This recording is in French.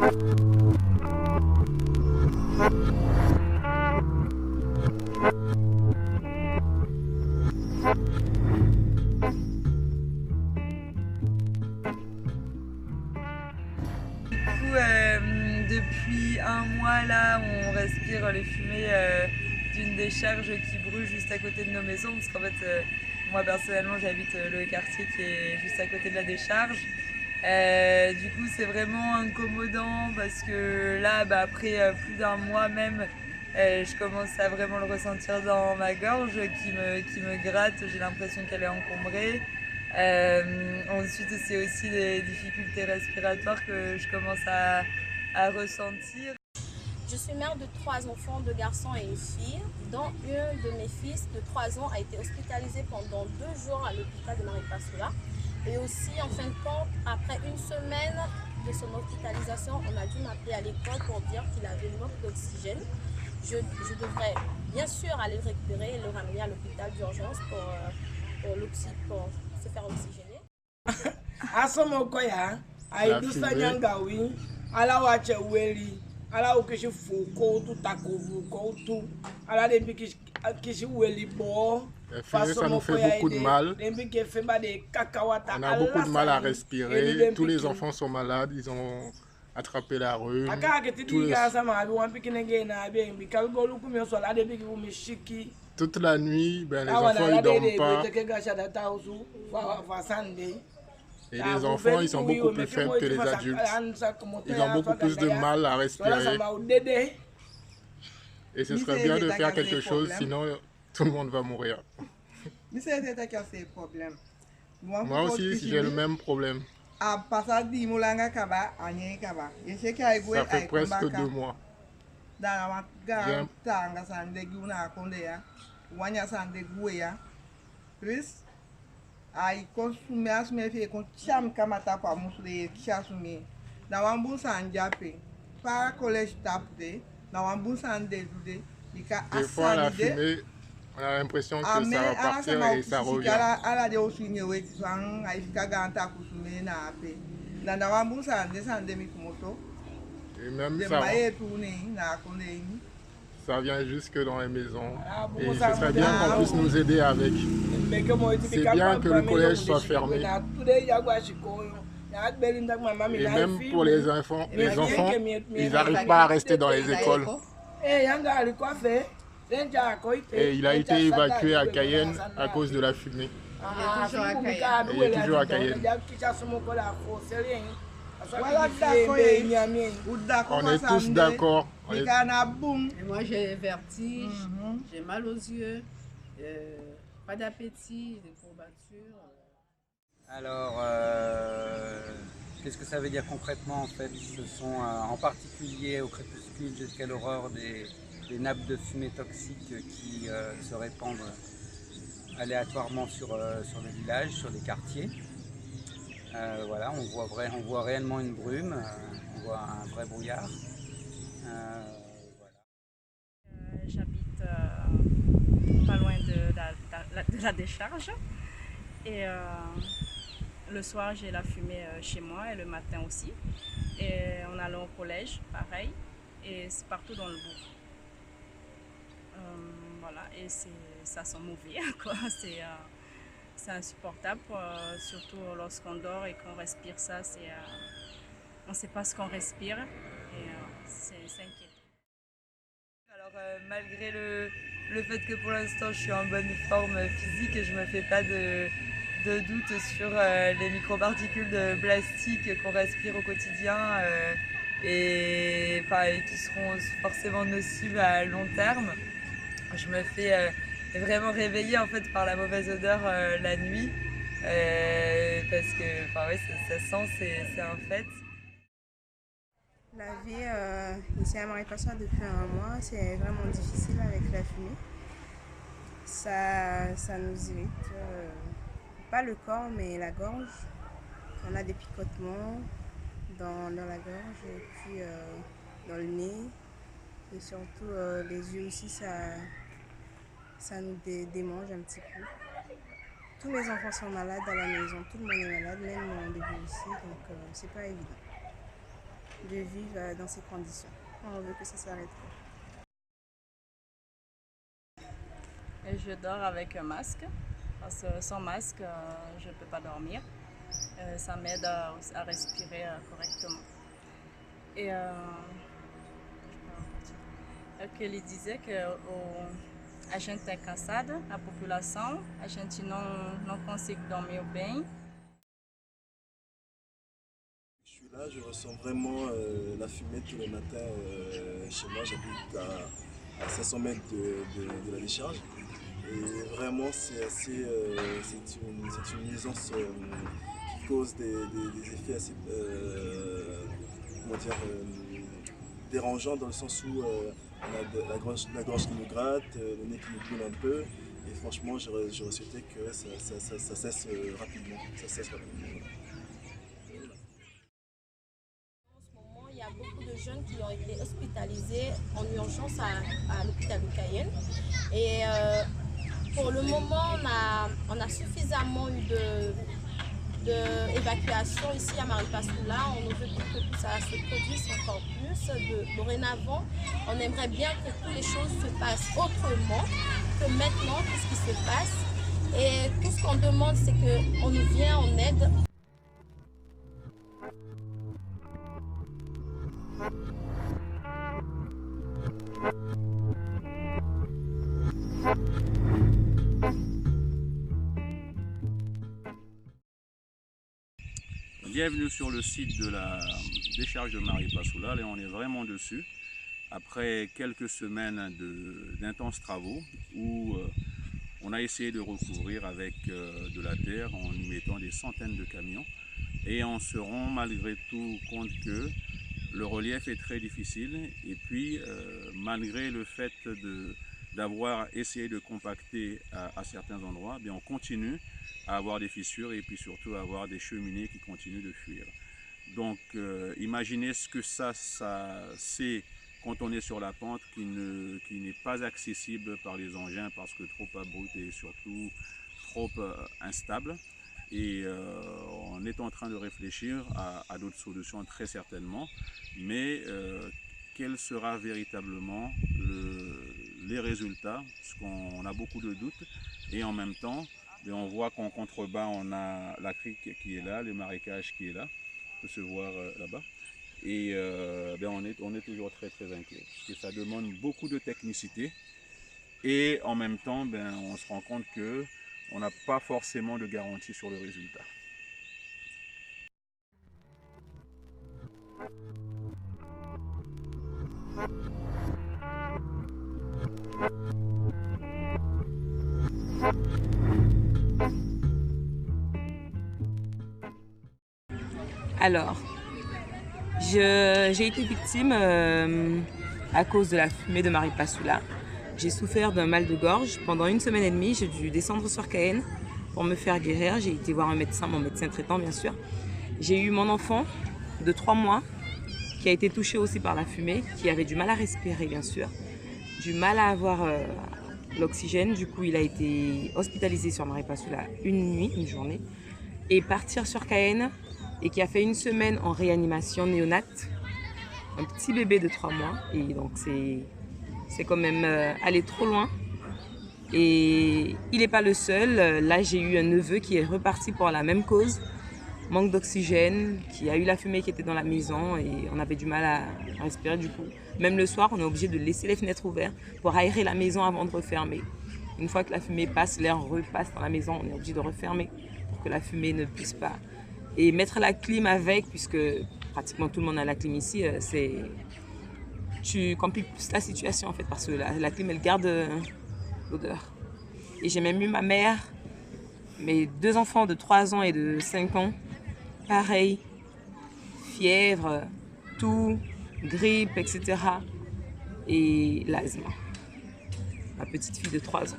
Depuis un mois là, on respire les fumées d'une décharge qui brûle juste à côté de nos maisons, parce qu'en fait, moi personnellement, j'habite le quartier qui est juste à côté de la décharge. Du coup, c'est vraiment incommodant parce que là, après plus d'un mois même, je commence à vraiment le ressentir dans ma gorge qui me gratte. J'ai l'impression qu'elle est encombrée. Ensuite, c'est aussi des difficultés respiratoires que je commence à ressentir. Je suis mère de 3 enfants, 2 garçons et une fille, dont un de mes fils de 3 ans a été hospitalisé pendant 2 jours à l'hôpital de Maripasoula. Et aussi, en fin de compte, après une semaine de son hospitalisation, on a dû m'appeler à l'école pour dire qu'il avait une manque d'oxygène. Je devrais bien sûr aller le récupérer et le ramener à l'hôpital d'urgence pour se faire oxygéner. Ala o kisi fo ko tu takovu ko tu ala de bi kisi weli bo. Ça nous fait beaucoup de mal. On a beaucoup de mal à respirer. Tous les enfants sont malades. Ils ont attrapé la rhume. Toute la nuit, les enfants ils dorment pas. Et les enfants, ils sont beaucoup plus faibles que les adultes. Ils ont beaucoup plus de mal à respirer. Et ce serait bien de faire quelque chose, sinon tout le monde va mourir. Moi aussi, j'ai le même problème. Ça fait presque 2 mois. Ai consume asume fe con cham kamata kwa musule chasume na wambu sanjape para collège tapde na wambu sande dude bika des fois la fumée on a l'impression que ça va partir et ça revient ala de osuine we tsang ai fika ganta kusume na ape na wambu sande mi kumoto et même ça vient jusque dans les maisons. Et ce serait bien qu'on puisse nous aider avec. C'est bien que le collège soit fermé. Et même pour les enfants, ils n'arrivent pas à rester dans les écoles. Et il a été évacué à Cayenne à cause de la fumée. Et il est toujours à Cayenne. On est tous d'accord. Et moi j'ai vertige, j'ai mal aux yeux, pas d'appétit, des courbatures. Alors, qu'est-ce que ça veut dire concrètement en fait? Ce sont en particulier au crépuscule jusqu'à l'aurore des nappes de fumée toxiques qui se répandent aléatoirement sur le village, sur les quartiers. Voilà, on voit réellement une brume, on voit un vrai brouillard. Voilà. J'habite pas loin de la décharge et le soir j'ai la fumée chez moi et le matin aussi. Et on allait au collège, pareil, et c'est partout dans le bourg. Voilà, et ça sent mauvais, quoi. C'est insupportable, surtout lorsqu'on dort et qu'on respire ça. On ne sait pas ce qu'on respire et c'est inquiétant. Alors malgré le fait que pour l'instant je suis en bonne forme physique, je ne me fais pas de doute sur les microparticules de plastique qu'on respire au quotidien et qui seront forcément nocives à long terme. Je me fais vraiment réveiller en fait par la mauvaise odeur la nuit parce que ça sent, c'est un fait. La vie ici à Maripasoula depuis un mois, c'est vraiment difficile avec la fumée. Ça nous irrite, pas le corps mais la gorge. On a des picotements dans la gorge et puis dans le nez et surtout les yeux aussi, ça nous démange un petit peu. Tous mes enfants sont malades à la maison, tout le monde est malade, même mon bébé aussi, donc c'est pas évident. de vivre dans ces conditions. On veut que ça s'arrête. Et je dors avec un masque, parce que sans masque, je ne peux pas dormir. Ça m'aide à respirer correctement. Et ele disait que a gente está cansada, a população, a gente não consegue dormir bem. Je suis là, je ressens vraiment la fumée tous les matins chez moi. J'habite à 500 mètres de la décharge. Et vraiment, c'est une nuisance qui cause des effets assez dérangeants, dans le sens où on a la gorge qui nous gratte, le nez qui nous brûle un peu. Et franchement, j'aurais souhaité que ça cesse rapidement. Il y a beaucoup de jeunes qui ont été hospitalisés en urgence à l'hôpital de Cayenne. Et pour le moment, on a suffisamment eu d'évacuation ici à Maripasoula. On veut que tout ça se produise encore plus. Dorénavant, on aimerait bien que toutes les choses se passent autrement que maintenant, tout ce qui se passe. Et tout ce qu'on demande, c'est qu'on nous vienne en aide. Bienvenue sur le site de la décharge de Maripasoula, et on est vraiment dessus après quelques semaines d'intenses travaux où on a essayé de recouvrir avec de la terre en y mettant des centaines de camions, et on se rend malgré tout compte que le relief est très difficile, et puis malgré le fait d'avoir essayé de compacter à certains endroits, bien on continue à avoir des fissures, et puis surtout à avoir des cheminées qui continuent de fuir. Donc imaginez ce que ça c'est quand on est sur la pente qui n'est pas accessible par les engins parce que trop abrupt et surtout trop instable. Et on est en train de réfléchir à d'autres solutions très certainement, mais quel sera véritablement les résultats, parce qu'on a beaucoup de doutes, et en même temps on voit qu'en contrebas on a la crique qui est là, le marécage qui est là, on peut se voir là-bas, et on est toujours très inquiet, parce que ça demande beaucoup de technicité, et en même temps on se rend compte que on n'a pas forcément de garantie sur le résultat. Alors, j'ai été victime à cause de la fumée de Maripasoula. J'ai souffert d'un mal de gorge. Pendant 1 semaine et demie, j'ai dû descendre sur Cayenne pour me faire guérir. J'ai été voir un médecin, mon médecin traitant bien sûr. J'ai eu mon enfant de 3 mois qui a été touché aussi par la fumée, qui avait du mal à respirer bien sûr, du mal à avoir l'oxygène. Du coup, il a été hospitalisé sur Maripasoula une journée, et partir sur Cayenne, et qui a fait 1 semaine en réanimation néonate, un petit bébé de 3 mois, et donc c'est quand même aller trop loin. Et il n'est pas le seul. Là, j'ai eu un neveu qui est reparti pour la même cause, manque d'oxygène, qui a eu la fumée qui était dans la maison, et on avait du mal à respirer. Du coup, même le soir, on est obligé de laisser les fenêtres ouvertes pour aérer la maison avant de refermer. Une fois que la fumée passe, l'air repasse dans la maison, on est obligé de refermer pour que la fumée ne puisse pas. Et mettre la clim avec, puisque pratiquement tout le monde a la clim ici, tu compliques plus la situation en fait, parce que la clim elle garde l'odeur. Et j'ai même eu ma mère, mes 2 enfants de 3 ans et de 5 ans, pareil, fièvre, toux, grippe, etc. Et l'asthme. Ma petite fille de 3 ans.